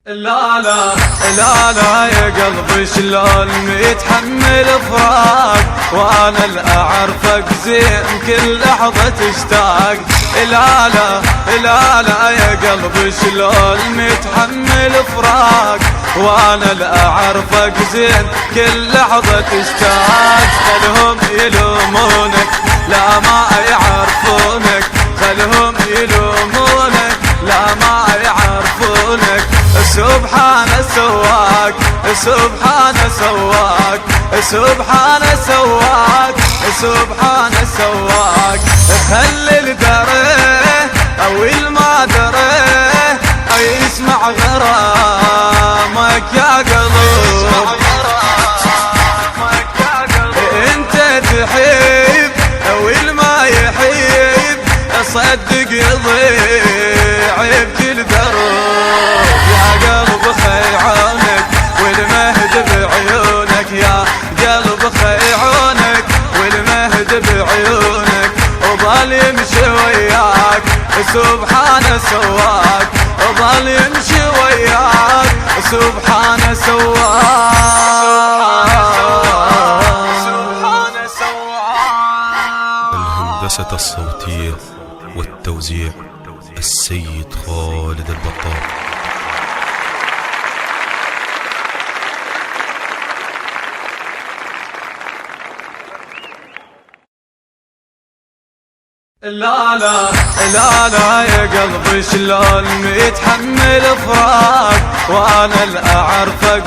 لا لا لا لا يا قلبي شلون متحمل فراق، وانا الاعرفك زين كل لحظة تشتاق. لا لا لا لا يا قلبي شلون متحمل فراق، وانا الاعرفك زين كل لحظة تشتاق. خلهم يلومونك لا ما يعرفونك، خلهم يلومونك لا ما يعرفونك. سبحان سواك سبحان سواك سبحان سواك سبحان سواك. خلي الدري او الما دري يسمع غرامك يا قلب، انت تحب او الما يحب صدق يضيع بكل درب. يا قلب خيعونك والمهد بعيونك، يا قلب خيعونك والمهد بعيونك. وظل يمشي وياك سبحان سواك، وظل يمشي وياك سبحان سواك. الهندسة الصوتية والتوزيع السيد خالد البطال. لا لا لا لا يا قلبي شلون متحمل فراق، وانا الاعرفك